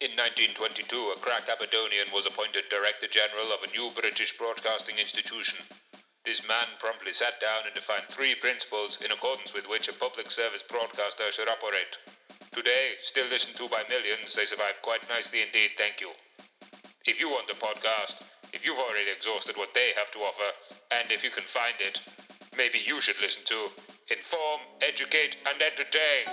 In 1922, a crack Aberdonian was appointed Director General of a new British broadcasting institution. This man promptly sat down and defined 3 principles in accordance with which a public service broadcaster should operate. Today, still listened to by millions, they survive quite nicely indeed, thank you. If you want a podcast, if you've already exhausted what they have to offer, and if you can find it, maybe you should listen to Inform, Educate, and Entertain.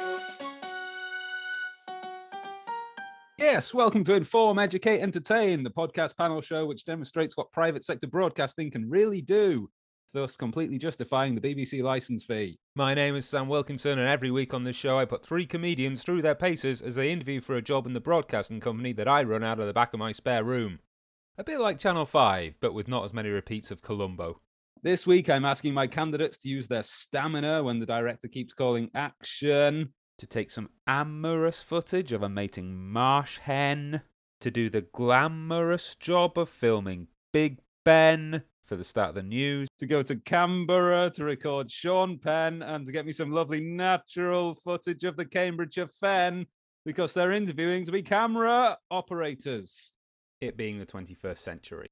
Yes, welcome to Inform, Educate, Entertain, the podcast panel show which demonstrates what private sector broadcasting can really do, thus completely justifying the BBC licence fee. My name is Sam Wilkinson, and every week on this show I put 3 comedians through their paces as they interview for a job in the broadcasting company that I run out of the back of my spare room. A bit like Channel 5, but with not as many repeats of Columbo. This week I'm asking my candidates to use their stamina when the director keeps calling action, to take some amorous footage of a mating marsh hen, to do the glamorous job of filming Big Ben for the start of the news, to go to Canberra to record Sean Penn, and to get me some lovely natural footage of the Cambridgeshire Fen, because they're interviewing to be camera operators. It being the 21st century.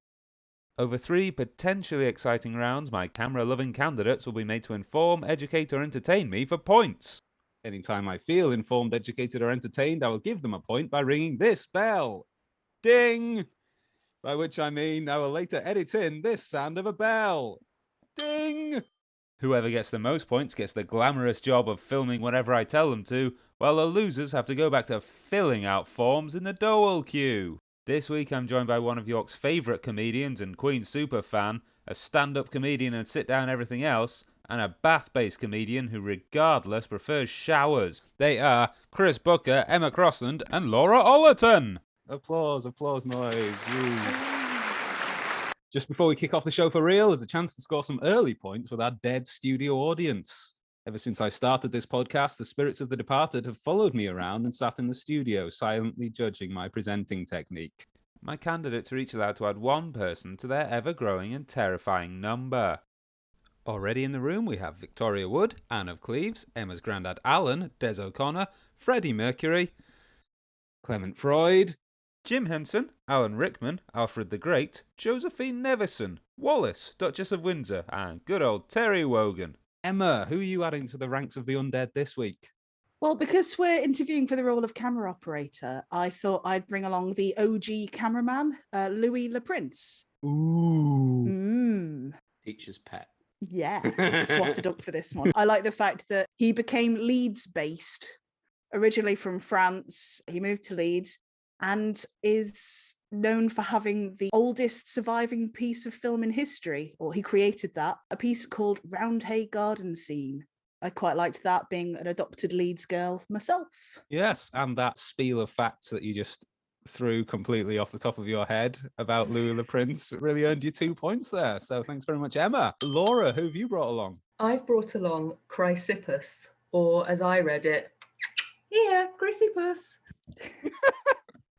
Over 3 potentially exciting rounds, my camera-loving candidates will be made to inform, educate or entertain me for points. Anytime I feel informed, educated, or entertained, I will give them a point by ringing this bell. Ding! By which I mean I will later edit in this sound of a bell. Ding! Whoever gets the most points gets the glamorous job of filming whatever I tell them to, while the losers have to go back to filling out forms in the Dowell queue. This week I'm joined by one of York's favourite comedians and Queen super fan, a stand-up comedian and sit-down everything else, and a Bath-based comedian who regardless prefers showers. They are Chris Booker, Emma Crossland and Laura Ollerton. Applause noise. Woo. Just before we kick off the show for real, there's a chance to score some early points with our dead studio audience. Ever since I started this podcast, the spirits of the departed have followed me around and sat in the studio, silently judging my presenting technique. My candidates are each allowed to add 1 person to their ever-growing and terrifying number. Already in the room we have Victoria Wood, Anne of Cleves, Emma's granddad Alan, Des O'Connor, Freddie Mercury, Clement Freud, Jim Henson, Alan Rickman, Alfred the Great, Josephine Nevison, Wallace, Duchess of Windsor, and good old Terry Wogan. Emma, who are you adding to the ranks of the undead this week? Well, because we're interviewing for the role of camera operator, I thought I'd bring along the OG cameraman, Louis Le Prince. Ooh. Teacher's pet. Yeah, swatted up for this one. I like the fact that he became Leeds-based, originally from France. He moved to Leeds and is known for having the oldest surviving piece of film in history, or he created that, a piece called Roundhay Garden Scene. I quite liked that, being an adopted Leeds girl myself. Yes, and that spiel of facts that you just threw completely off the top of your head about Louis Le Prince really earned you 2 points there. So thanks very much, Emma. Laura, who have you brought along? I've brought along Chrysippus, or as I read it, here, Chrysippus.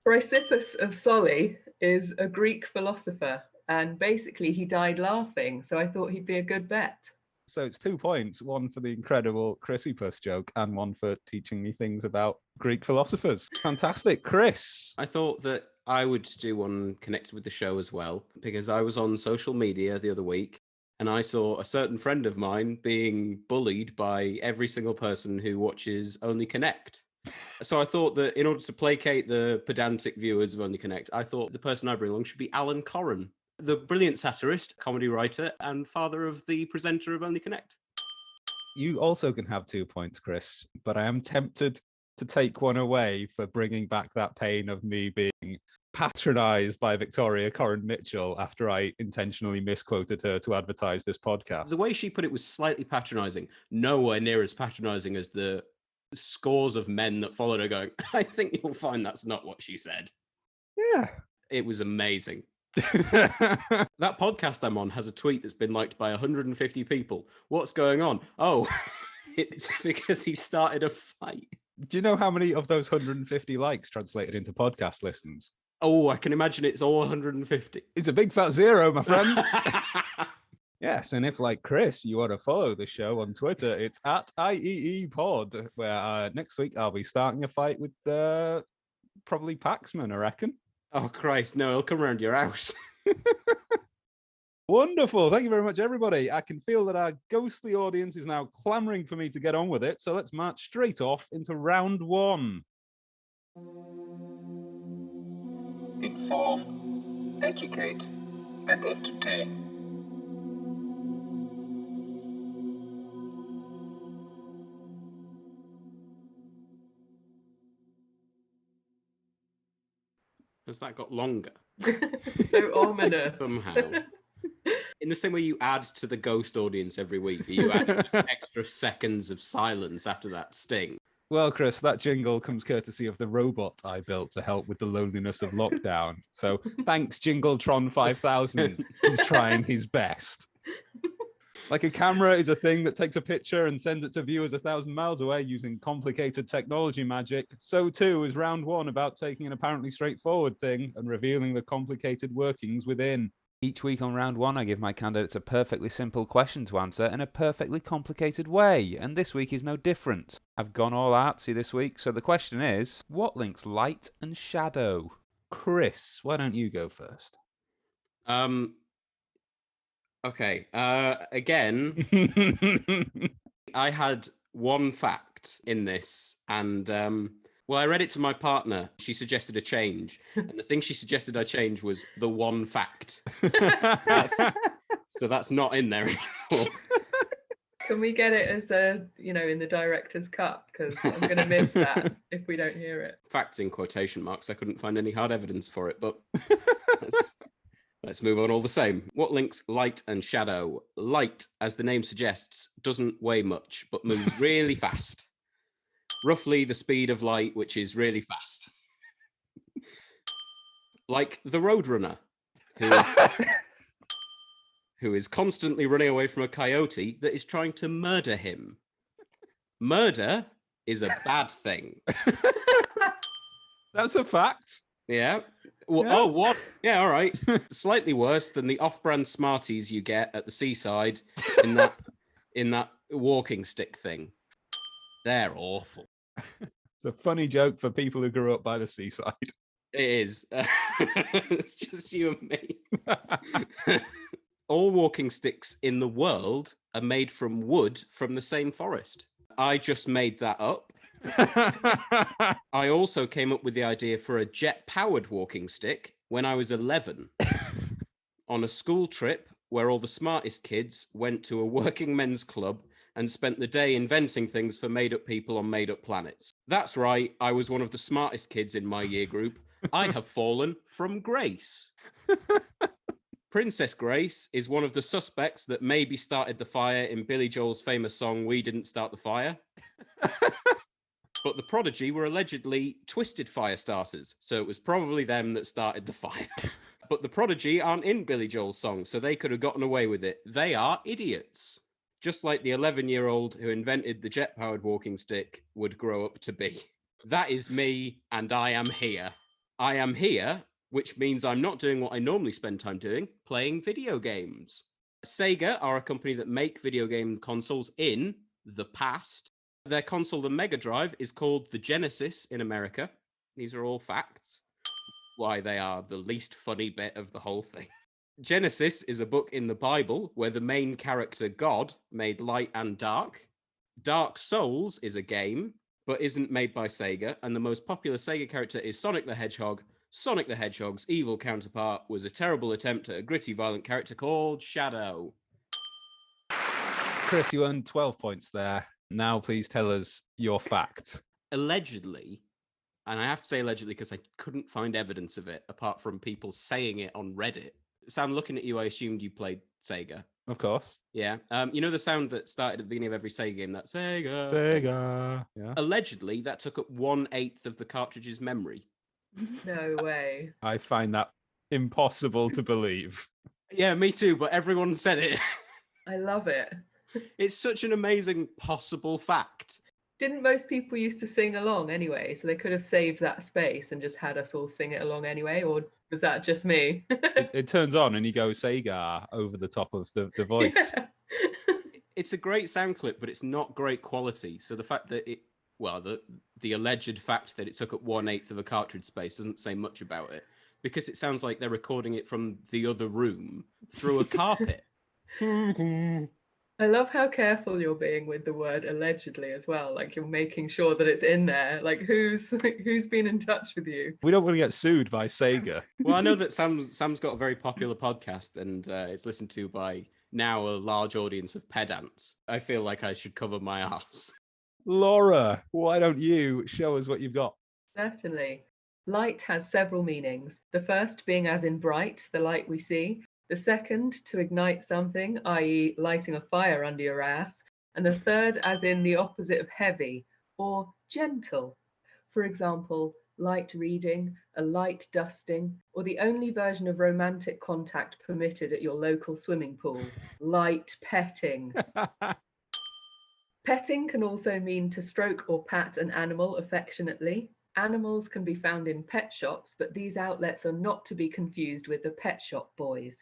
Chrysippus of Solly is a Greek philosopher, and basically he died laughing, so I thought he'd be a good bet. So it's 2 points, 1 for the incredible Chrysippus joke and 1 for teaching me things about Greek philosophers. Fantastic. Chris? I thought that I would do one connected with the show as well, because I was on social media the other week and I saw a certain friend of mine being bullied by every single person who watches Only Connect. So I thought that in order to placate the pedantic viewers of Only Connect, I thought the person I bring along should be Alan Corran, the brilliant satirist, comedy writer, and father of the presenter of Only Connect. You also can have 2 points, Chris, but I am tempted to take 1 away for bringing back that pain of me being patronised by Victoria Corrin Mitchell after I intentionally misquoted her to advertise this podcast. The way she put it was slightly patronising, nowhere near as patronising as the scores of men that followed her going, I think you'll find that's not what she said. Yeah. It was amazing. That podcast I'm on has a tweet that's been liked by 150 people. What's going on? Oh, it's because he started a fight. Do you know how many of those 150 likes translated into podcast listens? Oh, I can imagine it's all 150. It's a big fat 0, my friend. Yes, and if, like Chris, you want to follow the show on Twitter, it's at IEEPod, where next week I'll be starting a fight with Probably Paxman, I reckon. Oh, Christ, no, he'll come around your house. Wonderful. Thank you very much, everybody. I can feel that our ghostly audience is now clamoring for me to get on with it. So let's march straight off into round one. Inform, educate, and entertain. Has that got longer? So ominous. Somehow. In the same way you add to the ghost audience every week, you add just extra seconds of silence after that sting. Well, Chris, that jingle comes courtesy of the robot I built to help with the loneliness of lockdown. So thanks, Jingletron 5000. He's trying his best. Like a camera is a thing that takes a picture and sends it to viewers 1,000 miles away using complicated technology magic. So too is round one about taking an apparently straightforward thing and revealing the complicated workings within. Each week on round one, I give my candidates a perfectly simple question to answer in a perfectly complicated way, and this week is no different. I've gone all artsy this week, so the question is, what links light and shadow? Chris, why don't you go first? Okay. Again, I had one fact in this, and well, I read it to my partner. She suggested a change, and the thing she suggested I change was the one fact. So that's not in there anymore. Can we get it as a, in the director's cut? Because I'm going to miss that if we don't hear it. Facts in quotation marks. I couldn't find any hard evidence for it, but let's move on all the same. What links light and shadow? Light, as the name suggests, doesn't weigh much, but moves really fast. Roughly the speed of light, which is really fast. Like the Roadrunner, who is constantly running away from a coyote that is trying to murder him. Murder is a bad thing. That's a fact. Yeah. Well, Yeah. Oh, what? Yeah, all right. Slightly worse than the off-brand Smarties you get at the seaside in that walking stick thing. They're awful. It's a funny joke for people who grew up by the seaside. It is. It's just you and me. All walking sticks in the world are made from wood from the same forest. I just made that up. I also came up with the idea for a jet-powered walking stick when I was 11 on a school trip where all the smartest kids went to a working men's club and spent the day inventing things for made-up people on made-up planets. That's right, I was one of the smartest kids in my year group. I have fallen from grace. Princess Grace is one of the suspects that maybe started the fire in Billy Joel's famous song, We Didn't Start the Fire. But the Prodigy were allegedly twisted fire starters, so it was probably them that started the fire. But the Prodigy aren't in Billy Joel's song, so they could have gotten away with it. They are idiots. Just like the 11-year-old who invented the jet-powered walking stick would grow up to be. That is me, and I am here. I am here, which means I'm not doing what I normally spend time doing, playing video games. Sega are a company that make video game consoles in the past. Their console, the Mega Drive, is called the Genesis in America. These are all facts. Why they are the least funny bit of the whole thing. Genesis is a book in the Bible where the main character, God, made light and dark. Dark Souls is a game, but isn't made by Sega, and the most popular Sega character is Sonic the Hedgehog. Sonic the Hedgehog's evil counterpart was a terrible attempt at a gritty, violent character called Shadow. Chris, you earned 12 points there. Now please tell us your fact. Allegedly, and I have to say allegedly because I couldn't find evidence of it apart from people saying it on Reddit. Sam, looking at you, I assumed you played Sega. Of course. Yeah. You know the sound that started at the beginning of every Sega game? That Sega. Sega. Yeah. Allegedly, that took up 1/8 of the cartridge's memory. No way. I find that impossible to believe. Yeah, me too, but everyone said it. I love it. It's such an amazing possible fact. Didn't most people used to sing along anyway? So they could have saved that space and just had us all sing it along anyway? Or was that just me? It turns on and you go Sega over the top of the voice. Yeah. It's a great sound clip, but it's not great quality. So the fact that the alleged fact that it took up 1/8 of a cartridge space doesn't say much about it, because it sounds like they're recording it from the other room through a carpet. I love how careful you're being with the word allegedly as well. Like you're making sure that it's in there. Like who's been in touch with you? We don't want to get sued by Sega. Well, I know that Sam's got a very popular podcast, and it's listened to by now a large audience of pedants. I feel like I should cover my ass. Laura, why don't you show us what you've got? Certainly. Light has several meanings. The first being as in bright, the light we see. The second, to ignite something, i.e. lighting a fire under your ass. And the third, as in the opposite of heavy, or gentle. For example, light reading, a light dusting, or the only version of romantic contact permitted at your local swimming pool, light petting. Petting can also mean to stroke or pat an animal affectionately. Animals can be found in pet shops, but these outlets are not to be confused with the Pet Shop Boys,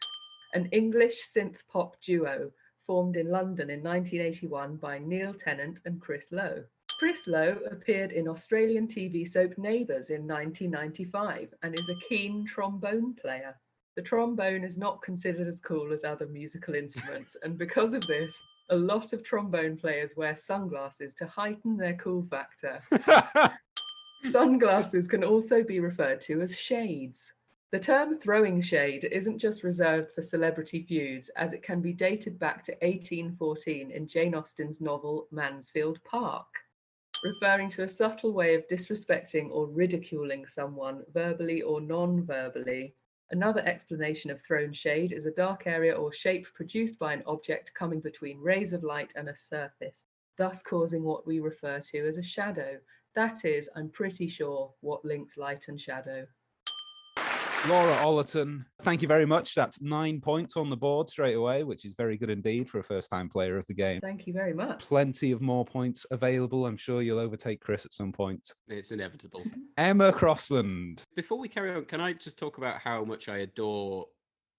an English synth pop duo formed in London in 1981 by Neil Tennant and Chris Lowe. Chris Lowe appeared in Australian TV soap Neighbours in 1995 and is a keen trombone player. The trombone is not considered as cool as other musical instruments, and because of this, a lot of trombone players wear sunglasses to heighten their cool factor. Sunglasses can also be referred to as shades. The term throwing shade isn't just reserved for celebrity feuds, as it can be dated back to 1814 in Jane Austen's novel Mansfield Park, referring to a subtle way of disrespecting or ridiculing someone verbally or non-verbally. Another explanation of thrown shade is a dark area or shape produced by an object coming between rays of light and a surface, thus causing what we refer to as a shadow. That is, I'm pretty sure, what links light and shadow. Laura Ollerton, thank you very much. That's 9 points on the board straight away, which is very good indeed for a first-time player of the game. Thank you very much. Plenty of more points available. I'm sure you'll overtake Chris at some point. It's inevitable. Emma Crossland. Before we carry on, can I just talk about how much I adore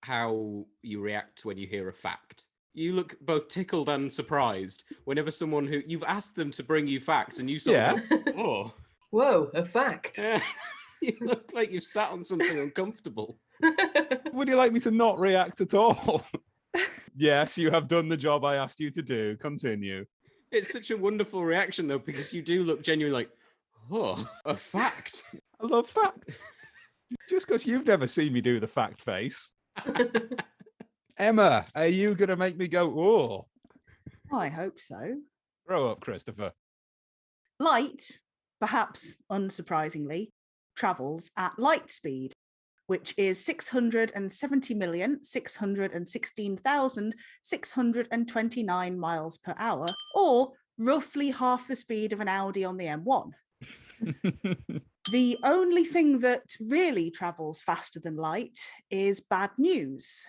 how you react when you hear a fact? You look both tickled and surprised whenever someone who you've asked them to bring you facts and you sort of go, oh. Whoa, a fact. You look like you've sat on something uncomfortable. Would you like me to not react at all? Yes, you have done the job I asked you to do. Continue. It's such a wonderful reaction, though, because you do look genuinely like, oh, a fact. I love facts. Just because you've never seen me do the fact face. Emma, are you going to make me go, oh? I hope so. Grow up, Christopher. Light, perhaps unsurprisingly, travels at light speed, which is 670,616,629 miles per hour, or roughly half the speed of an Audi on the M1. The only thing that really travels faster than light is Bad News.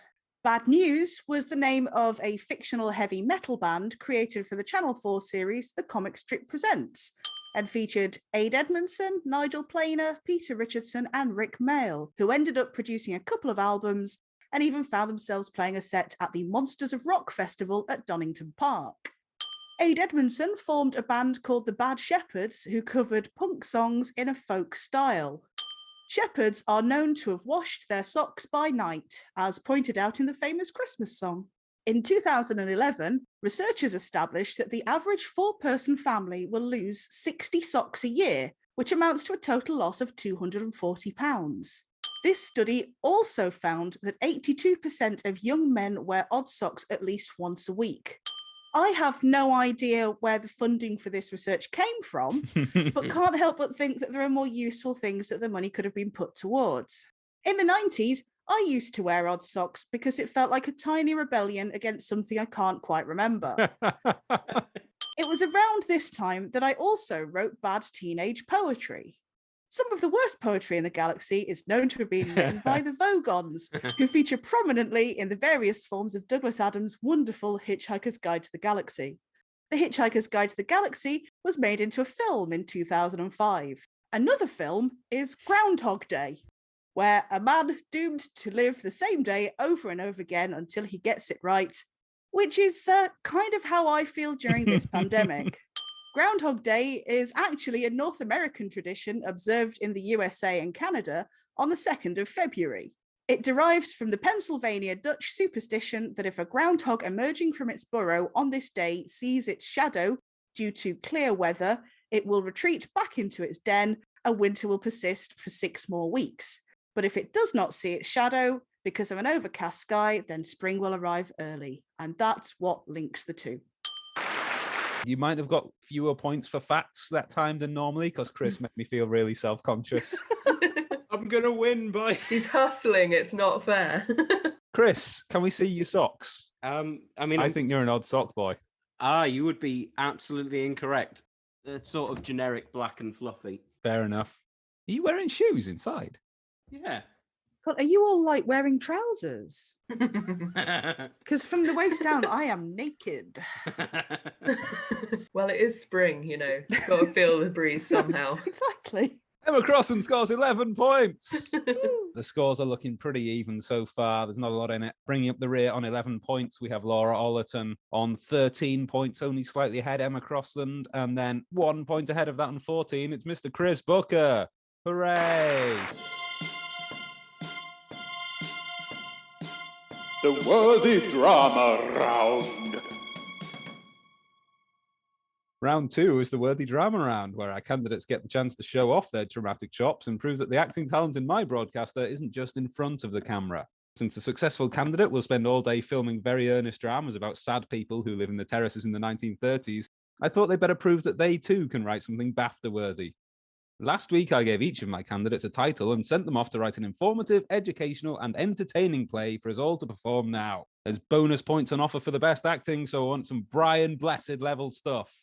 Bad News was the name of a fictional heavy metal band created for the Channel 4 series The Comic Strip Presents, and featured Ade Edmondson, Nigel Planer, Peter Richardson, and Rick Mail, who ended up producing a couple of albums and even found themselves playing a set at the Monsters of Rock Festival at Donington Park. Ade Edmondson formed a band called the Bad Shepherds, who covered punk songs in a folk style. Shepherds are known to have washed their socks by night, as pointed out in the famous Christmas song. In 2011, researchers established that the average four-person family will lose 60 socks a year, which amounts to a total loss of £240. This study also found that 82% of young men wear odd socks at least once a week. I have no idea where the funding for this research came from, but can't help but think that there are more useful things that the money could have been put towards. In the 90s, I used to wear odd socks because it felt like a tiny rebellion against something I can't quite remember. It was around this time that I also wrote bad teenage poetry. Some of the worst poetry in the galaxy is known to have been written by the Vogons, who feature prominently in the various forms of Douglas Adams' wonderful Hitchhiker's Guide to the Galaxy. The Hitchhiker's Guide to the Galaxy was made into a film in 2005. Another film is Groundhog Day, where a man doomed to live the same day over and over again until he gets it right, which is kind of how I feel during this pandemic. Groundhog Day is actually a North American tradition observed in the USA and Canada on the 2nd of February. It derives from the Pennsylvania Dutch superstition that if a groundhog emerging from its burrow on this day sees its shadow due to clear weather, it will retreat back into its den and winter will persist for 6 more weeks. But if it does not see its shadow because of an overcast sky, then spring will arrive early. And that's what links the two. You might have got fewer points for facts that time than normally because Chris made me feel really self-conscious. I'm going to win by... He's hustling, it's not fair. Chris, can we see your socks? I think you're an odd sock boy. You would be absolutely incorrect. They're sort of generic black and fluffy. Fair enough. Are you wearing shoes inside? Yeah. God, are you all like wearing trousers? Because from the waist down, I am naked. Well, it is spring, you know. Got to feel the breeze somehow. Exactly. Emma Crossland scores 11 points. The scores are looking pretty even so far. There's not a lot in it. Bringing up the rear on 11 points, we have Laura Ollerton on 13 points, only slightly ahead Emma Crossland. And then 1 point ahead of that on 14, it's Mr. Chris Booker. Hooray! The Worthy Drama Round. Round 2 is the Worthy Drama Round, where our candidates get the chance to show off their dramatic chops and prove that the acting talent in my broadcaster isn't just in front of the camera. Since a successful candidate will spend all day filming very earnest dramas about sad people who live in the terraces in the 1930s, I thought they'd better prove that they too can write something BAFTA-worthy. Last week, I gave each of my candidates a title and sent them off to write an informative, educational, and entertaining play for us all to perform now. There's bonus points on offer for the best acting, so I want some Brian Blessed level stuff.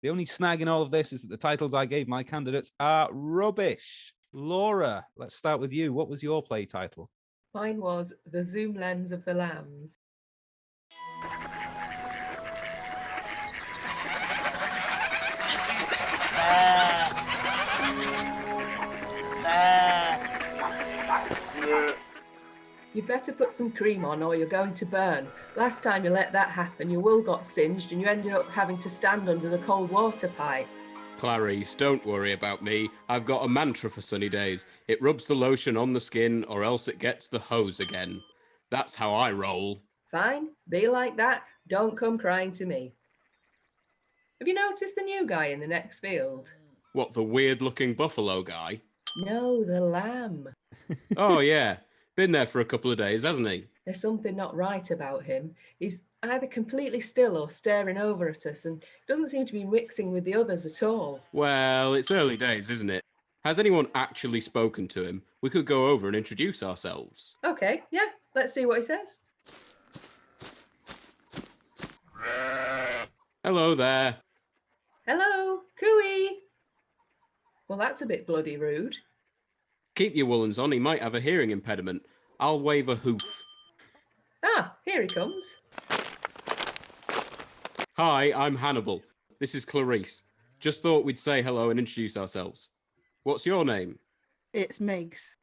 The only snag in all of this is that the titles I gave my candidates are rubbish. Laura, let's start with you. What was your play title? Mine was The Zoom Lens of the Lambs. You better put some cream on or you're going to burn. Last time you let that happen, your wool got singed and you ended up having to stand under the cold water pipe. Clarice, don't worry about me. I've got a mantra for sunny days. It rubs the lotion on the skin or else it gets the hose again. That's how I roll. Fine, be like that. Don't come crying to me. Have you noticed the new guy in the next field? What, the weird-looking buffalo guy? No, the lamb. Oh, yeah. Been there for a couple of days, hasn't he? There's something not right about him. He's either completely still or staring over at us and doesn't seem to be mixing with the others at all. Well, it's early days, isn't it? Has anyone actually spoken to him? We could go over and introduce ourselves. Okay, yeah, let's see what he says. Hello there. Hello, cooey. Well, that's a bit bloody rude. Keep your woolens on, he might have a hearing impediment. I'll wave a hoof. Ah, here he comes. Hi, I'm Hannibal. This is Clarice. Just thought we'd say hello and introduce ourselves. What's your name? It's Megs.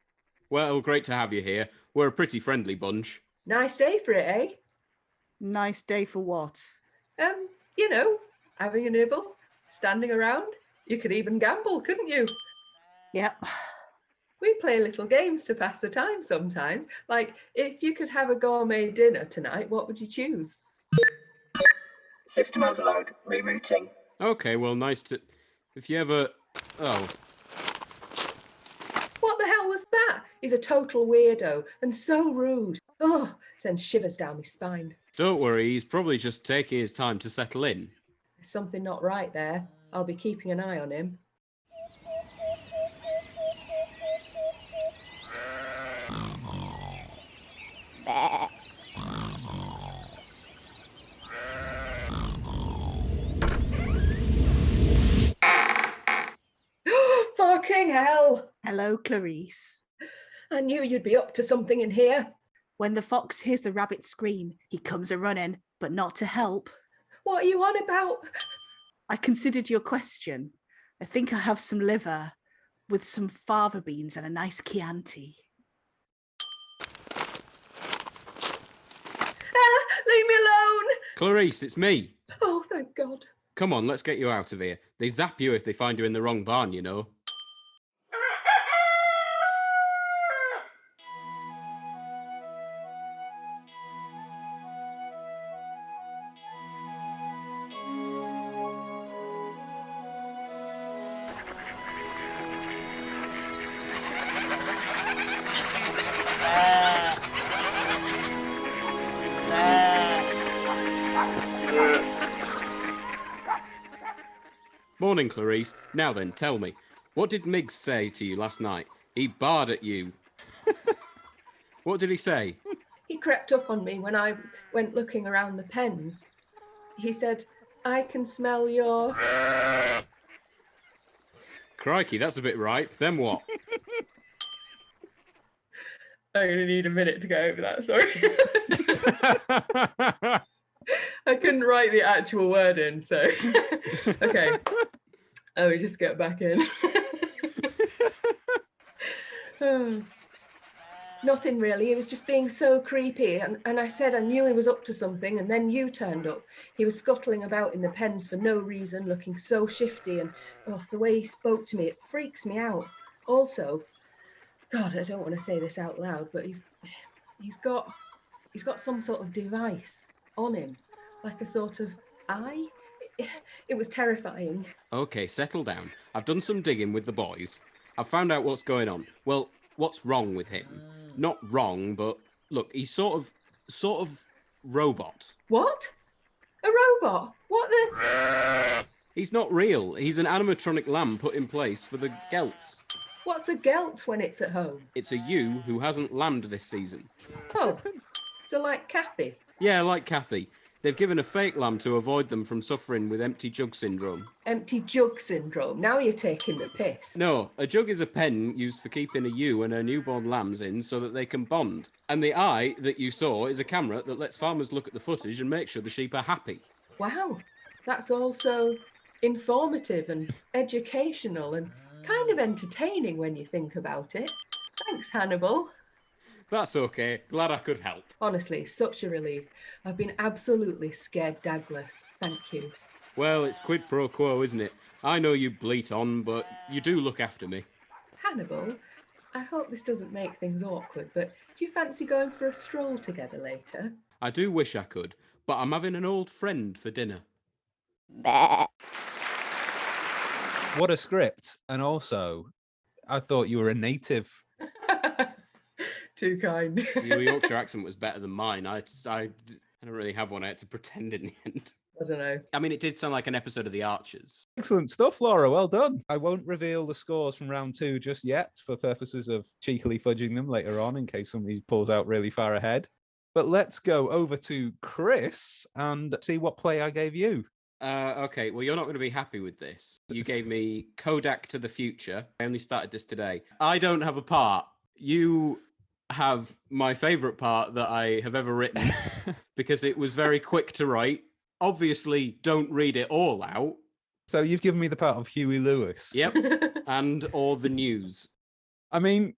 Well, great to have you here. We're a pretty friendly bunch. Nice day for it, eh? Nice day for what? You know, having a nibble, standing around. You could even gamble, couldn't you? Yep. We play little games to pass the time sometimes. Like, if you could have a gourmet dinner tonight, what would you choose? System overload. Rerouting. Okay, well, nice to... If you ever... Oh. What the hell was that? He's a total weirdo and so rude. Oh, sends shivers down my spine. Don't worry, he's probably just taking his time to settle in. There's something not right there. I'll be keeping an eye on him. Fucking hell! Hello, Clarice. I knew you'd be up to something in here. When the fox hears the rabbit scream, he comes a-running, but not to help. What are you on about? I considered your question. I think I have some liver with some fava beans and a nice Chianti. Leave me alone! Clarice, it's me. Oh, thank God. Come on, let's get you out of here. They zap you if they find you in the wrong barn, you know. Morning, Clarice. Now then, tell me, what did Miggs say to you last night? He barred at you. What did he say? He crept up on me when I went looking around the pens. He said, I can smell your... Crikey, that's a bit ripe. Then what? I'm going to need a minute to go over that, sorry. I couldn't write the actual word in, so... Okay. Oh, we just get back in. Oh. Nothing really. He was just being so creepy. And I said I knew he was up to something, and then you turned up. He was scuttling about in the pens for no reason, looking so shifty, and the way he spoke to me, it freaks me out. Also, God, I don't want to say this out loud, but he's got some sort of device on him, like a sort of eye. It was terrifying. Okay, settle down. I've done some digging with the boys. I've found out what's going on. Well, what's wrong with him? Not wrong, but look, he's sort of robot. What? A robot? What the? He's not real. He's an animatronic lamb put in place for the gelts. What's a gelt when it's at home? It's a ewe who hasn't lambed this season. Oh, so like Kathy? Yeah, like Kathy. They've given a fake lamb to avoid them from suffering with empty jug syndrome. Empty jug syndrome? Now you're taking the piss. No, a jug is a pen used for keeping a ewe and her newborn lambs in so that they can bond. And the eye that you saw is a camera that lets farmers look at the footage and make sure the sheep are happy. Wow, that's also informative and educational and kind of entertaining when you think about it. Thanks, Hannibal. That's okay. Glad I could help. Honestly, such a relief. I've been absolutely scared dagless. Thank you. Well, it's quid pro quo, isn't it? I know you bleat on, but you do look after me. Hannibal, I hope this doesn't make things awkward, but do you fancy going for a stroll together later? I do wish I could, but I'm having an old friend for dinner. What a script. And also, I thought you were a native. Too kind. Your Yorkshire accent was better than mine. I don't really have one. I had to pretend in the end. I don't know. I mean, it did sound like an episode of The Archers. Excellent stuff, Laura. Well done. I won't reveal the scores from round 2 just yet for purposes of cheekily fudging them later on in case somebody pulls out really far ahead. But let's go over to Chris and see what play I gave you. Okay, well, you're not going to be happy with this. You gave me Kojak to the Future. I only started this today. I don't have a part. You have my favourite part that I have ever written because it was very quick to write. Obviously, don't read it all out. So you've given me the part of Huey Lewis. Yep. And or the news. I mean,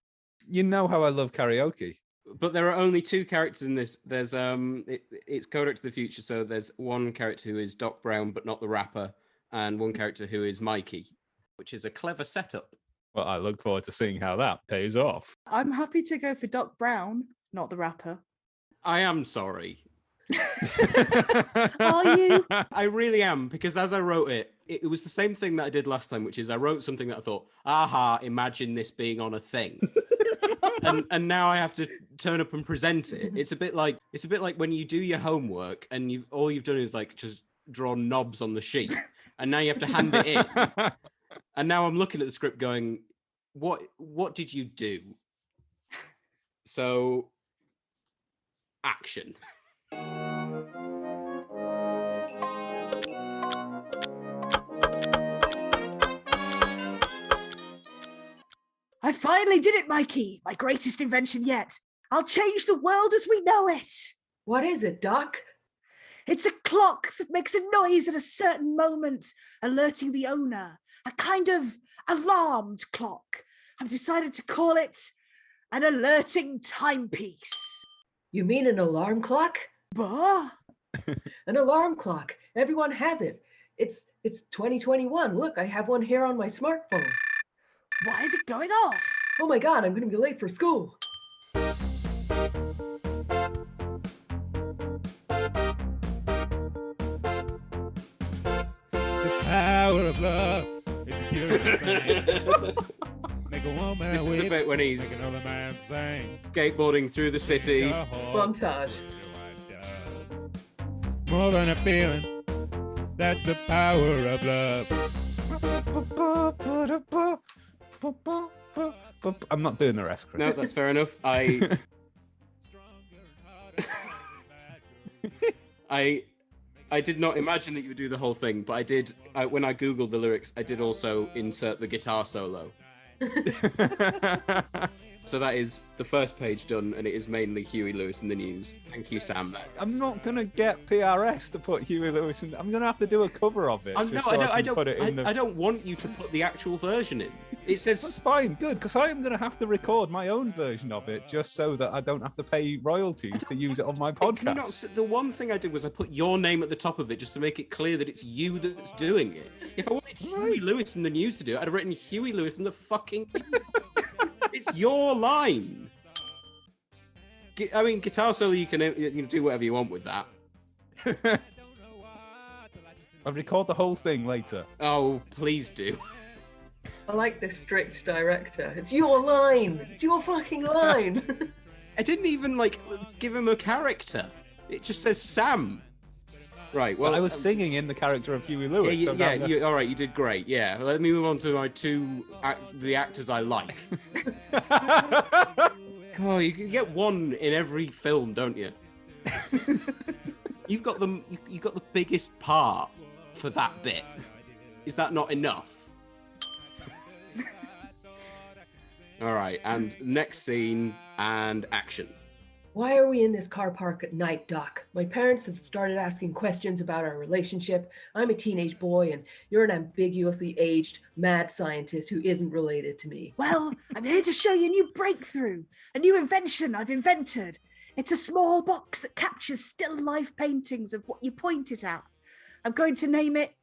you know how I love karaoke. But there are only 2 characters in this. There's it's Kojak to the Future, so there's one character who is Doc Brown, but not the rapper, and one character who is Mikey, which is a clever setup. Well, I look forward to seeing how that pays off. I'm happy to go for Doc Brown, not the rapper. I am sorry. Are you? I really am, because as I wrote it, it was the same thing that I did last time, which is I wrote something that I thought, aha, imagine this being on a thing. and now I have to turn up and present it. It's a bit like when you do your homework and all you've done is like just draw knobs on the sheet, and now you have to hand it in. And now I'm looking at the script going, what did you do? So, action. I finally did it, Mikey. My greatest invention yet. I'll change the world as we know it. What is it, Doc? It's a clock that makes a noise at a certain moment, alerting the owner. A kind of alarmed clock. I've decided to call it an alerting timepiece. You mean an alarm clock? Bah? An alarm clock. Everyone has it. It's 2021. Look, I have one here on my smartphone. Why is it going off? Oh my God, I'm going to be late for school. The power of love is a curious thing. Make a woman This is the weep, bit when make he's another man sing. skateboarding through the city. Montage. More than a feeling, that's the power of love. I'm not doing the rest, Chris. No, that's fair enough. I did not imagine that you would do the whole thing, but I did. When I googled the lyrics, I did also insert the guitar solo. So that is the first page done, and it is mainly Huey Lewis in the news. Thank you, Sam. I'm not gonna get PRS to put Huey Lewis in. I'm gonna have to do a cover of it. I don't want you to put the actual version in. It says That's fine, good, because I am gonna have to record my own version of it just so that I don't have to pay royalties to use it on my podcast. The one thing I did was I put your name at the top of it just to make it clear that it's you that's doing it. If I wanted Huey Lewis in the news to do it, I'd have written Huey Lewis in the fucking news. It's your line. I mean, guitar solo, you can do whatever you want with that. I'll record the whole thing later. Oh, please do. I like this strict director. It's your line. It's your fucking line. I didn't even give him a character. It just says Sam. Right. Well, I was singing in the character of Huey Lewis. All right. You did great. Yeah. Let me move on to my the actors I like. God, you get one in every film, don't you? You've got them. You got the biggest part for that bit. Is that not enough? All right. And next scene and action. Why are we in this car park at night, Doc? My parents have started asking questions about our relationship. I'm a teenage boy, and you're an ambiguously aged mad scientist who isn't related to me. Well, I'm here to show you a new breakthrough, a new invention I've invented. It's a small box that captures still life paintings of what you pointed at. I'm going to name it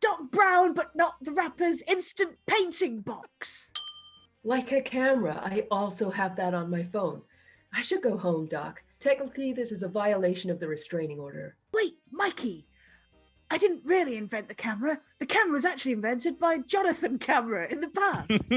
Doc Brown, but not the rapper's instant painting box. Like a camera, I also have that on my phone. I should go home, Doc. Technically, this is a violation of the restraining order. Wait, Mikey. I didn't really invent the camera. The camera was actually invented by Jonathan Camera in the past.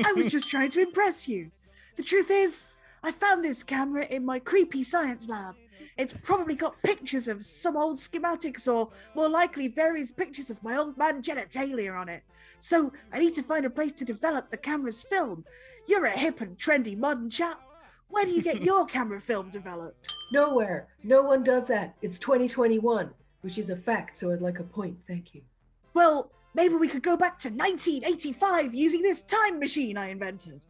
I was just trying to impress you. The truth is, I found this camera in my creepy science lab. It's probably got pictures of some old schematics or, more likely, various pictures of my old man genitalia on it. So I need to find a place to develop the camera's film. You're a hip and trendy modern chap. Where do you get your camera film developed? Nowhere. No one does that. It's 2021, which is a fact, so I'd like a point. Thank you. Well, maybe we could go back to 1985 using this time machine I invented.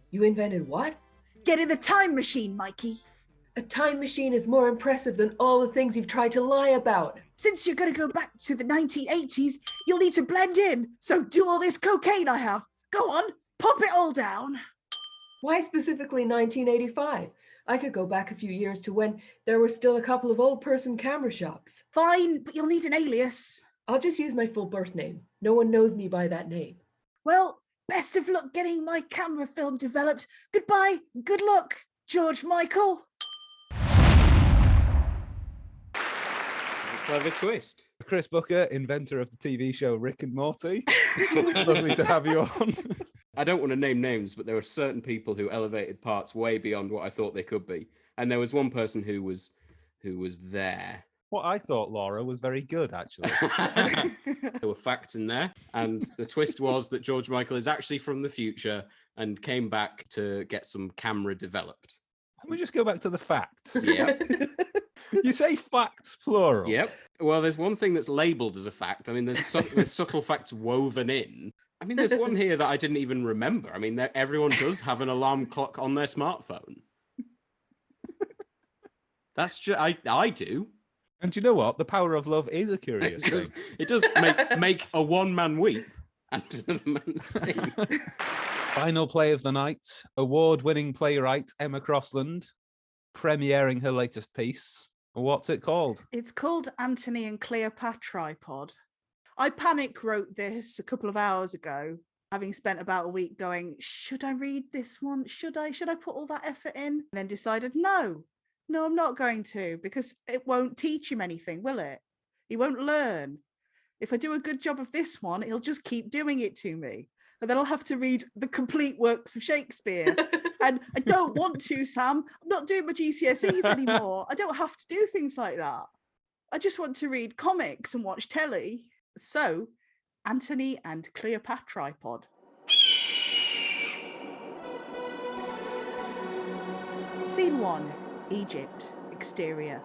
You invented what? Get in the time machine, Mikey. A time machine is more impressive than all the things you've tried to lie about. Since you're going to go back to the 1980s, you'll need to blend in. So do all this cocaine I have. Go on, pop it all down. Why specifically 1985? I could go back a few years to when there were still a couple of old-person camera shops. Fine, but you'll need an alias. I'll just use my full birth name. No one knows me by that name. Well, best of luck getting my camera film developed. Goodbye, good luck, George Michael. Clever twist. Chris Booker, inventor of the TV show Rick and Morty. Lovely to have you on. I don't want to name names, but there were certain people who elevated parts way beyond what I thought they could be. And there was one person who was there. What I thought, Laura, was very good, actually. There were facts in there. And the twist was that George Michael is actually from the future and came back to get some camera developed. Let me just go back to the facts. Yep. You say facts, plural. Yep. Well, there's one thing that's labelled as a fact. I mean, there's subtle facts woven in. I mean, there's one here that I didn't even remember. I mean, everyone does have an alarm clock on their smartphone. That's just, I do. And do you know what? The power of love is a curious thing. It does make a one man weep and another man sing. Final play of the night. Award-winning playwright Emma Crossland premiering her latest piece. What's it called? It's called Antony and Cleopatra Tripod. I panic wrote this a couple of hours ago, having spent about a week going, should I read this one? Should I put all that effort in? And then decided, no, I'm not going to, because it won't teach him anything, will it? He won't learn. If I do a good job of this one, he'll just keep doing it to me. And then I'll have to read the complete works of Shakespeare. And I don't want to, Sam. I'm not doing my GCSEs anymore. I don't have to do things like that. I just want to read comics and watch telly. So, Antony and Cleopatra tripod. Scene 1, Egypt, exterior.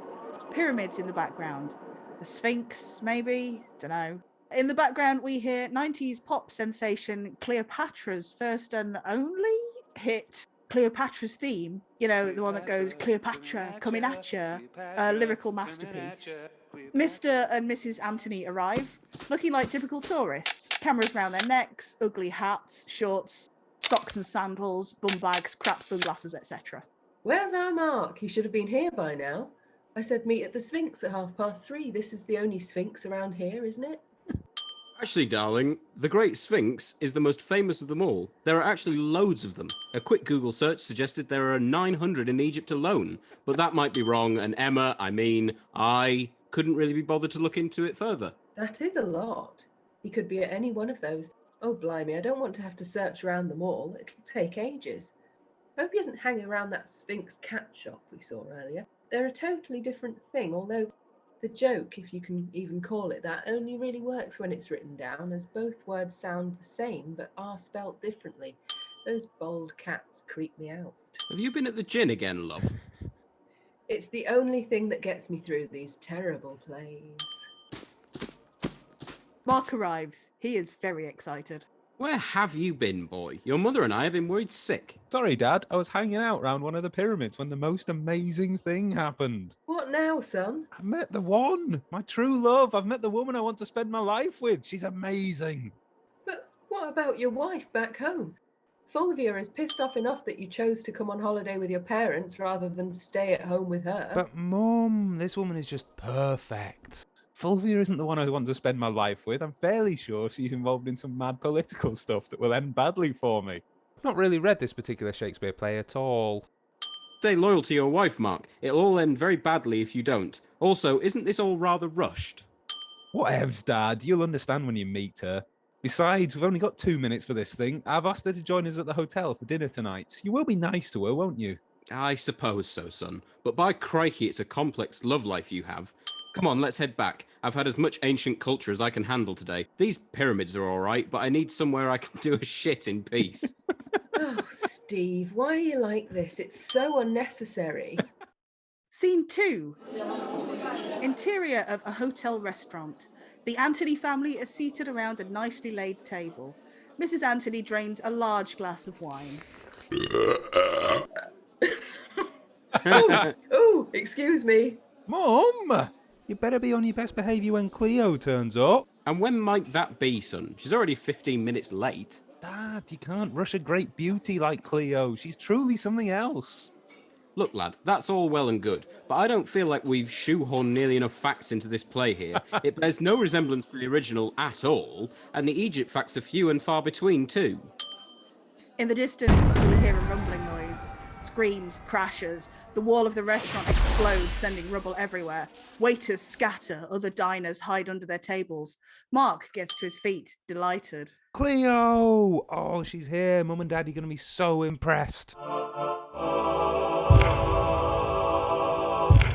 Pyramids in the background. The Sphinx, maybe? Dunno. In the background, we hear 90s pop sensation Cleopatra's first and only hit, Cleopatra's theme. You know, the one that goes, Cleopatra, coming at ya, a lyrical masterpiece. Mr. and Mrs. Antony arrive, looking like typical tourists. Cameras round their necks, ugly hats, shorts, socks and sandals, bum bags, crap sunglasses, etc. Where's our Mark? He should have been here by now. I said meet at the Sphinx at 3:30. This is the only Sphinx around here, isn't it? Actually, darling, the Great Sphinx is the most famous of them all. There are actually loads of them. A quick Google search suggested there are 900 in Egypt alone, but that might be wrong, and Emma, I couldn't really be bothered to look into it further. That is a lot. He could be at any one of those. Oh, blimey, I don't want to have to search around them all. It'll take ages. Hope he doesn't hang around that Sphinx cat shop we saw earlier. They're a totally different thing, although the joke, if you can even call it that, only really works when it's written down, as both words sound the same but are spelt differently. Those bold cats creep me out. Have you been at the gin again, love? It's the only thing that gets me through these terrible plays. Mark arrives. He is very excited. Where have you been, boy? Your mother and I have been worried sick. Sorry, Dad. I was hanging out round one of the pyramids when the most amazing thing happened. What now, son? I met the one, my true love. I've met the woman I want to spend my life with. She's amazing. But what about your wife back home? Fulvia is pissed off enough that you chose to come on holiday with your parents rather than stay at home with her. But Mum, this woman is just perfect. Fulvia isn't the one I want to spend my life with. I'm fairly sure she's involved in some mad political stuff that will end badly for me. I've not really read this particular Shakespeare play at all. Stay loyal to your wife, Mark. It'll all end very badly if you don't. Also, isn't this all rather rushed? Whatevs, Dad. You'll understand when you meet her. Besides, we've only got 2 minutes for this thing. I've asked her to join us at the hotel for dinner tonight. You will be nice to her, won't you? I suppose so, son. But by crikey, it's a complex love life you have. Come on, let's head back. I've had as much ancient culture as I can handle today. These pyramids are all right, but I need somewhere I can do a shit in peace. Oh, Steve, why are you like this? It's so unnecessary. Scene 2. Interior of a hotel restaurant. The Antony family is seated around a nicely laid table. Mrs. Antony drains a large glass of wine. Oh, excuse me. Mum! You better be on your best behaviour when Cleo turns up. And when might that be, son? She's already 15 minutes late. Dad, you can't rush a great beauty like Cleo. She's truly something else. Look, lad, that's all well and good, but I don't feel like we've shoehorned nearly enough facts into this play here. It bears no resemblance to the original at all, and the Egypt facts are few and far between too. In the distance, we hear a rumbling noise. Screams, crashes. The wall of the restaurant explodes, sending rubble everywhere. Waiters scatter. Other diners hide under their tables. Mark gets to his feet, delighted. Cleo! Oh, she's here. Mum and Dad are going to be so impressed.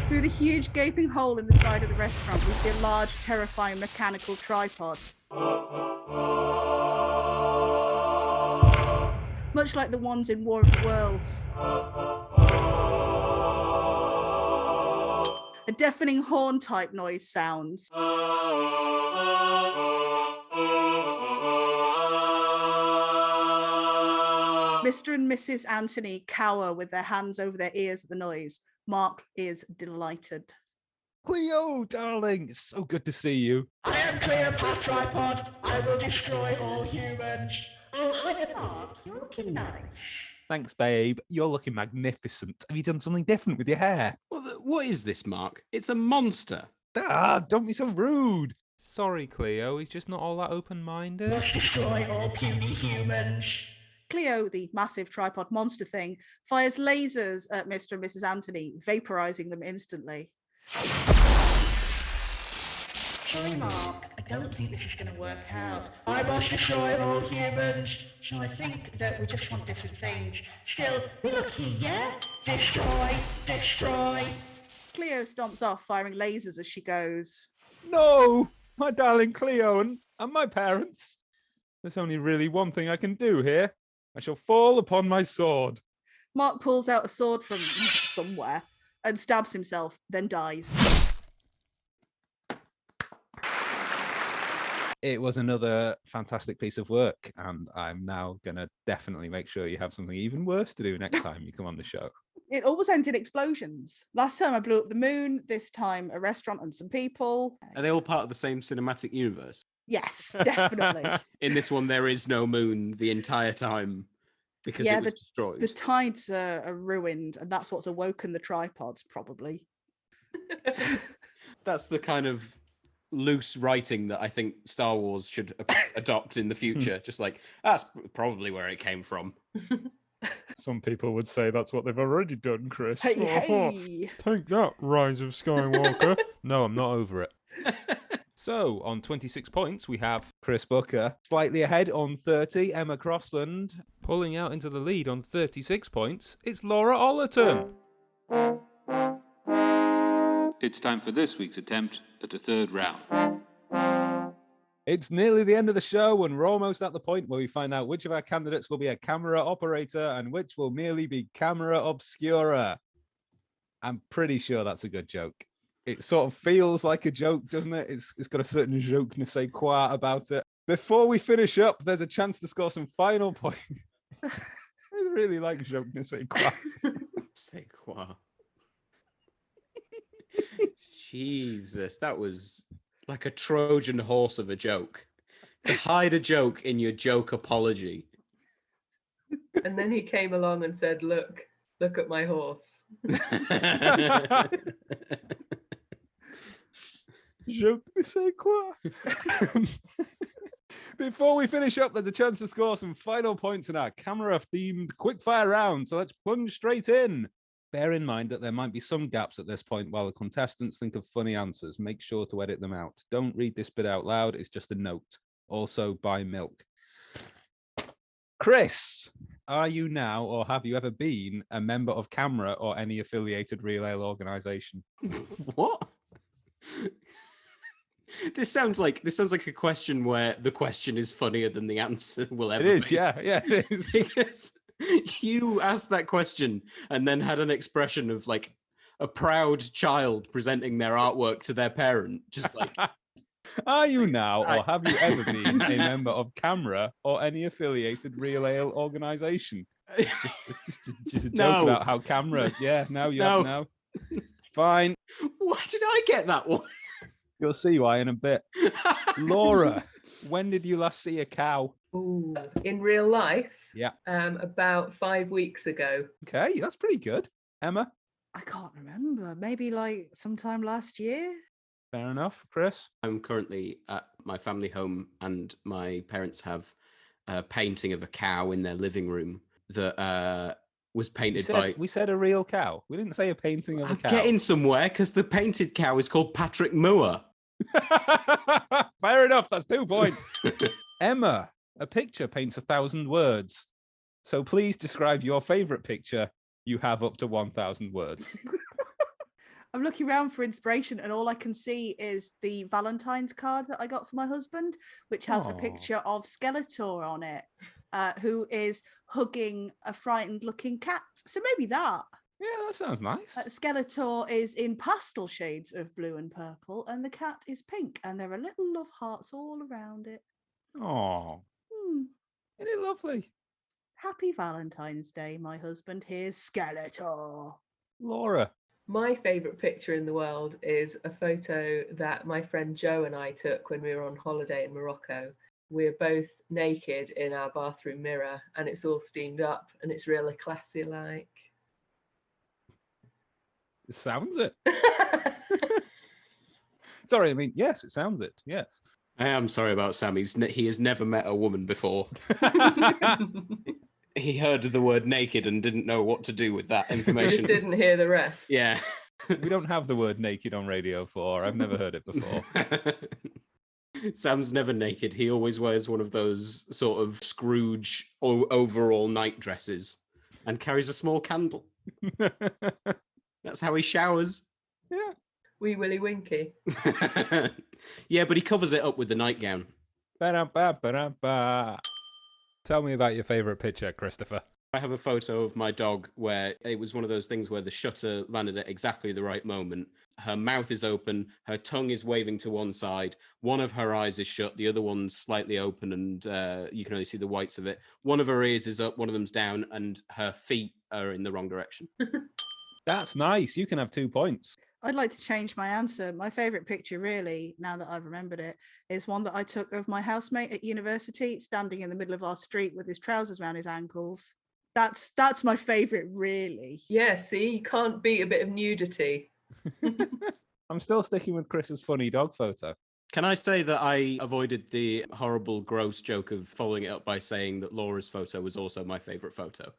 Through the huge gaping hole in the side of the restaurant, we see a large, terrifying mechanical tripod. Much like the ones in War of the Worlds. A deafening horn-type noise sounds. Mr. and Mrs. Antony cower with their hands over their ears at the noise. Mark is delighted. Cleo, darling, it's so good to see you. I am Cleopatra Tripod. I will destroy all humans. Oh, hi, Mark. You're looking nice. Thanks, babe. You're looking magnificent. Have you done something different with your hair? What is this, Mark? It's a monster. Dad, don't be so rude. Sorry, Cleo, he's just not all that open-minded. Must destroy all puny humans. Cleo, the massive tripod monster thing, fires lasers at Mr. and Mrs. Anthony, vaporizing them instantly. Sorry, Mark, I don't think this is going to work out. I must destroy all humans. So I think that we just want different things. Still, we look here, yeah? Destroy, destroy. Cleo stomps off, firing lasers as she goes. No, my darling Cleo and my parents. There's only really one thing I can do here. I shall fall upon my sword. Mark pulls out a sword from somewhere and stabs himself, then dies. It was another fantastic piece of work, and I'm now going to definitely make sure you have something even worse to do next time you come on the show. It always ends in explosions. Last time I blew up the moon, this time a restaurant and some people. Are they all part of the same cinematic universe? Yes, definitely. In this one, there is no moon the entire time because it was destroyed. The tides are ruined, and that's what's awoken the tripods, probably. That's the kind of loose writing that I think Star Wars should adopt in the future. Just like, that's probably where it came from. Some people would say that's what they've already done, Chris. Hey. Take that, Rise of Skywalker. No, I'm not over it. So, on 26 points, we have Chris Booker, slightly ahead on 30, Emma Crossland. pulling out into the lead on 36 points. It's Laura Ollerton. It's time for this week's attempt at the third round. It's nearly the end of the show, and we're almost at the point where we find out which of our candidates will be a camera operator and which will merely be camera obscura. I'm pretty sure that's a good joke. It sort of feels like a joke, doesn't it? It's got a certain je ne sais quoi about it. Before we finish up, there's a chance to score some final points. I really like je ne sais quoi. Say quoi. Jesus, that was like a Trojan horse of a joke. To hide a joke in your joke apology. And then he came along and said, look at my horse. Je ne sais quoi. Before we finish up, there's a chance to score some final points in our camera-themed quickfire round, so let's plunge straight in. Bear in mind that there might be some gaps at this point while the contestants think of funny answers. Make sure to edit them out. Don't read this bit out loud, it's just a note. Also, buy milk. Chris, are you now or have you ever been a member of Camera or any affiliated real ale organisation? What? This sounds like a question where the question is funnier than the answer will ever be. It is, yeah, it is. Because you asked that question and then had an expression of like a proud child presenting their artwork to their parent, just like. Are you now or have you ever been a member of Camera or any affiliated real ale organisation? It's just a joke about how Camera. Yeah, now you have now. Fine. Why did I get that one? You'll see why in a bit. Laura, when did you last see a cow? Ooh, in real life? Yeah. About 5 weeks ago. Okay, that's pretty good. Emma? I can't remember. Maybe like sometime last year? Fair enough. Chris? I'm currently at my family home and my parents have a painting of a cow in their living room that was painted by... We said a real cow. We didn't say a painting of a cow. I'm getting somewhere because the painted cow is called Patrick Moore. Fair enough. That's 2 points. Emma, a picture paints 1,000 words. So please describe your favourite picture. You have up to 1,000 words. I'm looking around for inspiration, and all I can see is the Valentine's card that I got for my husband, which has a picture of Skeletor on it, who is hugging a frightened-looking cat. So maybe that. Yeah, that sounds nice. Skeletor is in pastel shades of blue and purple, and the cat is pink, and there are little love hearts all around it. Oh, isn't it lovely? Happy Valentine's Day, my husband. Here's Skeletor. Laura. My favourite picture in the world is a photo that my friend Joe and I took when we were on holiday in Morocco. We're both naked in our bathroom mirror and it's all steamed up and it's really classy like. It sounds it. Sorry, I mean, yes, it sounds it. Yes. I am sorry about Sam. He has never met a woman before. He heard the word naked and didn't know what to do with that Just information. didn't hear the rest. Yeah. We don't have the word naked on Radio 4. I've never heard it before. Sam's never naked. He always wears one of those sort of Scrooge overall night dresses and carries a small candle. That's how he showers. Yeah. Wee Willy Winky. Yeah, but he covers it up with the nightgown. Ba-da-ba-ba-da-ba. Tell me about your favourite picture, Christopher. I have a photo of my dog where it was one of those things where the shutter landed at exactly the right moment. Her mouth is open, her tongue is waving to one side, one of her eyes is shut, the other one's slightly open, and you can only see the whites of it. One of her ears is up, one of them's down, and her feet are in the wrong direction. That's nice. You can have 2 points. I'd like to change my answer. My favourite picture, really, now that I've remembered it, is one that I took of my housemate at university, standing in the middle of our street with his trousers around his ankles. That's my favourite, really. Yeah, see, you can't beat a bit of nudity. I'm still sticking with Chris's funny dog photo. Can I say that I avoided the horrible, gross joke of following it up by saying that Laura's photo was also my favourite photo?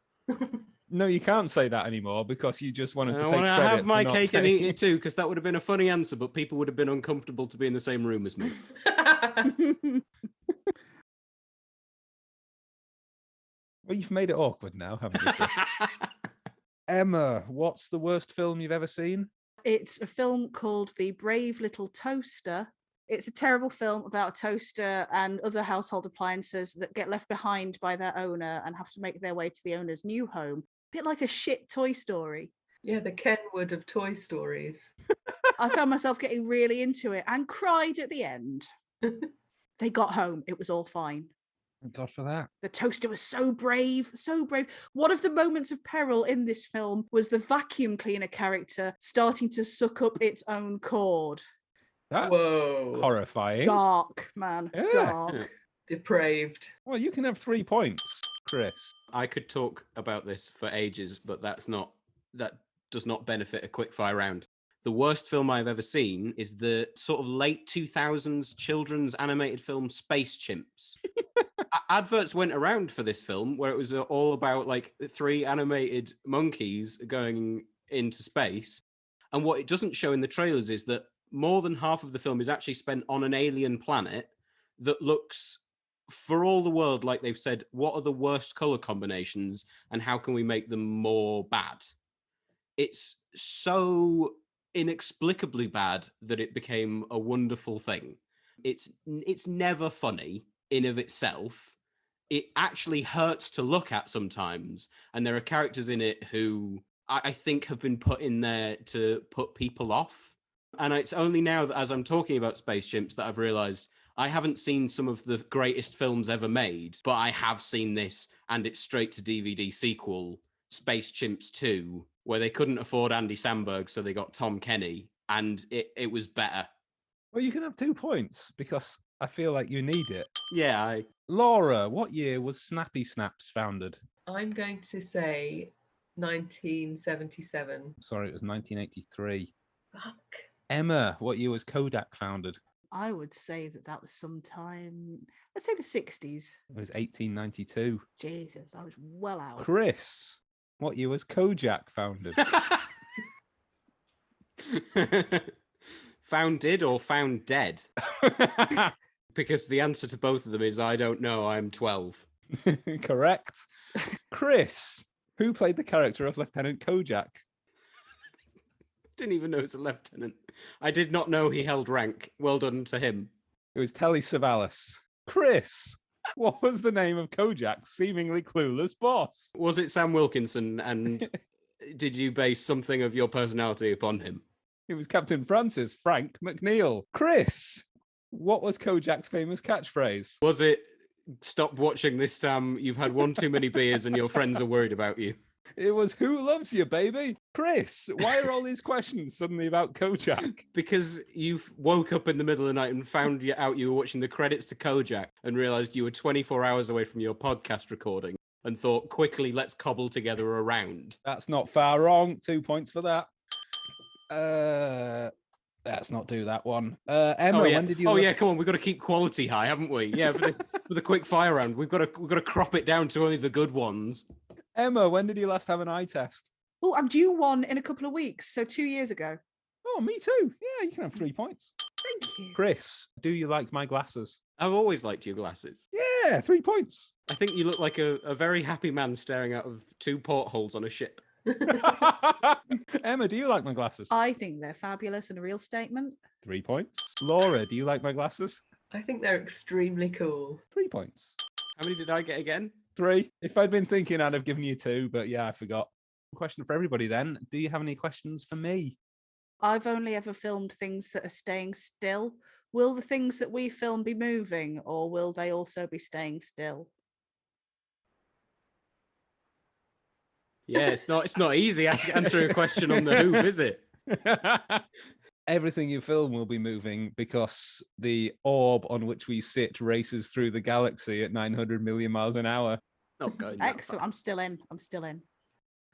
No, you can't say that anymore because you just wanted to I take want to credit have for my not cake and saying- eat it too, because that would have been a funny answer, but people would have been uncomfortable to be in the same room as me. Well, you've made it awkward now, haven't you, Chris? Emma, what's the worst film you've ever seen? It's a film called The Brave Little Toaster. It's a terrible film about a toaster and other household appliances that get left behind by their owner and have to make their way to the owner's new home. A bit like a shit Toy Story. Yeah, the Kenwood of Toy Stories. I found myself getting really into it and cried at the end. They got home. It was all fine. Thank God for that. The toaster was so brave, so brave. One of the moments of peril in this film was the vacuum cleaner character starting to suck up its own cord. That's Whoa. horrifying. Dark, man. Yeah. Dark. Depraved. Well, you can have 3 points, Chris. I could talk about this for ages, but that does not benefit a quickfire round. The worst film I've ever seen is the sort of late 2000s children's animated film Space Chimps. Adverts went around for this film where it was all about like 3 animated monkeys going into space. And what it doesn't show in the trailers is that more than half of the film is actually spent on an alien planet that looks, for all the world, like they've said, what are the worst color combinations and how can we make them more bad? It's so inexplicably bad that it became a wonderful thing. It's never funny in of itself. It actually hurts to look at sometimes, and there are characters in it who I think have been put in there to put people off. And it's only now that as I'm talking about Space Chimps that I've realized I haven't seen some of the greatest films ever made, but I have seen this and its straight to DVD sequel, Space Chimps 2, where they couldn't afford Andy Samberg, so they got Tom Kenny, and it was better. Well, you can have 2 points because I feel like you need it. Yeah, Laura, what year was Snappy Snaps founded? I'm going to say 1977. Sorry, it was 1983. Fuck. Emma, what year was Kojak founded? I would say that was sometime, let's say the 60s. It was 1892. Jesus, I was well out. Chris, what year was Kojak founded? Founded or found dead? Because the answer to both of them is I don't know, I'm 12. Correct. Chris, who played the character of Lieutenant Kojak? Didn't even know he was a lieutenant. I did not know he held rank. Well done to him. It was Telly Savalas. Chris, what was the name of Kojak's seemingly clueless boss? Was it Sam Wilkinson, and did you base something of your personality upon him? It was Captain Francis Frank McNeil. Chris, what was Kojak's famous catchphrase? Was it, stop watching this, Sam, you've had one too many beers and your friends are worried about you? It was who loves you, baby? Chris, why are all these questions suddenly about Kojak? Because you woke up in the middle of the night and found out you were watching the credits to Kojak and realised you were 24 hours away from your podcast recording and thought, quickly, let's cobble together a round. That's not far wrong. 2 points for that. Let's not do that one. Emma, when did you? Come on, we've got to keep quality high, haven't we? Yeah, for the quick fire round, we've got to crop it down to only the good ones. Emma, when did you last have an eye test? Oh, I'm due one in a couple of weeks, so 2 years ago. Oh, me too. Yeah, you can have 3 points. Thank you. Chris, do you like my glasses? I've always liked your glasses. Yeah, 3 points. I think you look like a very happy man staring out of 2 portholes on a ship. Emma, do you like my glasses? I think they're fabulous and a real statement. 3 points. Laura, do you like my glasses? I think they're extremely cool. 3 points. How many did I get again? 3. If I'd been thinking, I'd have given you 2, but yeah, I forgot. Question for everybody then. Do you have any questions for me? I've only ever filmed things that are staying still. Will the things that we film be moving, or will they also be staying still? Yeah, it's not easy answering a question on the Who, is it? Everything you film will be moving because the orb on which we sit races through the galaxy at 900 million miles an hour. Not going that Excellent. far. I'm still in.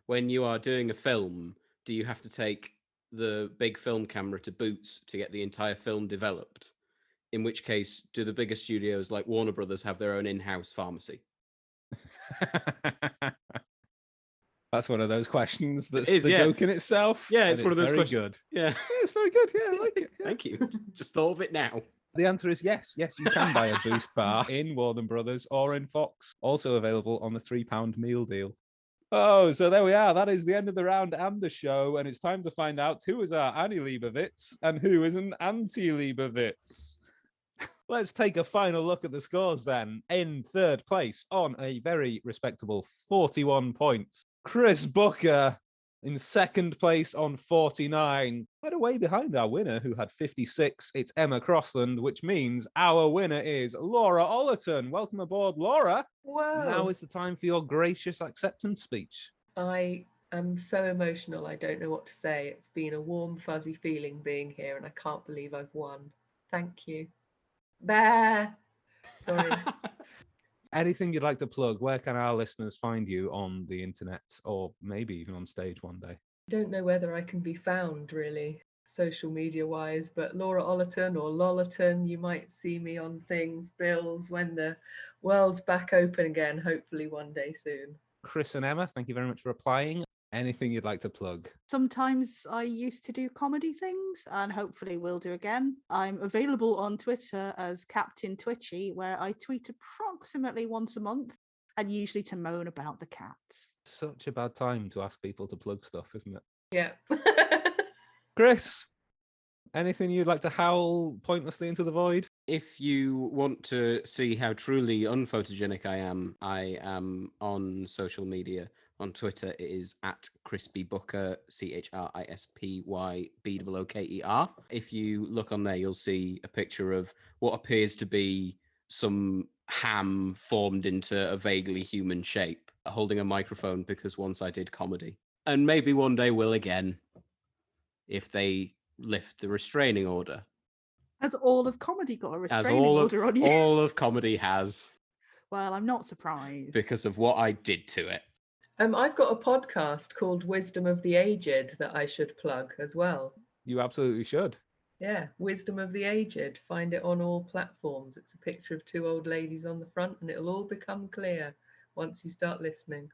When you are doing a film, do you have to take the big film camera to Boots to get the entire film developed? In which case, do the bigger studios like Warner Brothers have their own in-house pharmacy? That's one of those questions that's is, the yeah. joke in itself. Yeah, it's and one of those very questions. good. Yeah. Yeah, it's very good. Yeah, I like it. Yeah. Thank you. Just thought of it now. The answer is yes. Yes, you can buy a Boost bar in Warner Brothers or in Fox. Also available on the £3 meal deal. Oh, so there we are. That is the end of the round and the show. And it's time to find out who is our Annie Leibovitz and who is an anti-Leibovitz. Let's take a final look at the scores then. In third place on a very respectable 41 points, Chris Booker. In second place on 49, quite a way behind our winner who had 56. It's Emma Crossland, which means our winner is Laura Ollerton. Welcome aboard, Laura. Whoa. Now is the time for your gracious acceptance speech. I am so emotional, I don't know what to say. It's been a warm, fuzzy feeling being here, and I can't believe I've won. Thank you. Bah! Sorry. Anything you'd like to plug? Where can our listeners find you on the internet or maybe even on stage one day? I don't know whether I can be found, really, social media-wise, but Laura Ollerton or Lollerton, you might see me on things, bills, when the world's back open again, hopefully one day soon. Chris and Emma, thank you very much for applying. Anything you'd like to plug? Sometimes I used to do comedy things and hopefully will do again. I'm available on Twitter as Captain Twitchy, where I tweet approximately once a month and usually to moan about the cats. Such a bad time to ask people to plug stuff, isn't it? Yeah. Chris, anything you'd like to howl pointlessly into the void? If you want to see how truly unphotogenic I am on social media. On Twitter, it is at Crispy Booker, CHRISPYBOOKER. If you look on there, you'll see a picture of what appears to be some ham formed into a vaguely human shape, holding a microphone because once I did comedy. And maybe one day will again, if they lift the restraining order. Has all of comedy got a restraining order on you? All of comedy has. Well, I'm not surprised. Because of what I did to it. I've got a podcast called Wisdom of the Aged that I should plug as well. You absolutely should. Yeah, Wisdom of the Aged. Find it on all platforms. It's a picture of 2 old ladies on the front, and it'll all become clear once you start listening.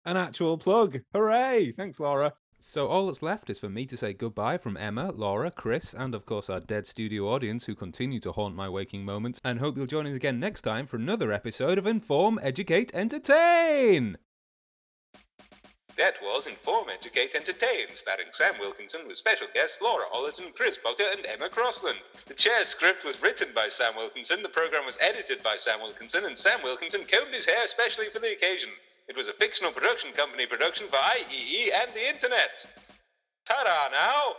An actual plug. Hooray! Thanks, Laura. So all that's left is for me to say goodbye from Emma, Laura, Chris, and of course our dead studio audience who continue to haunt my waking moments, and hope you'll join us again next time for another episode of Inform, Educate, Entertain! That was Inform, Educate, Entertain, starring Sam Wilkinson with special guests Laura Ollerton, Chris Booker and Emma Crossland. The Chair's script was written by Sam Wilkinson, the programme was edited by Sam Wilkinson, and Sam Wilkinson combed his hair especially for the occasion. It was a fictional production company production for IEE and the Internet. Ta-da now!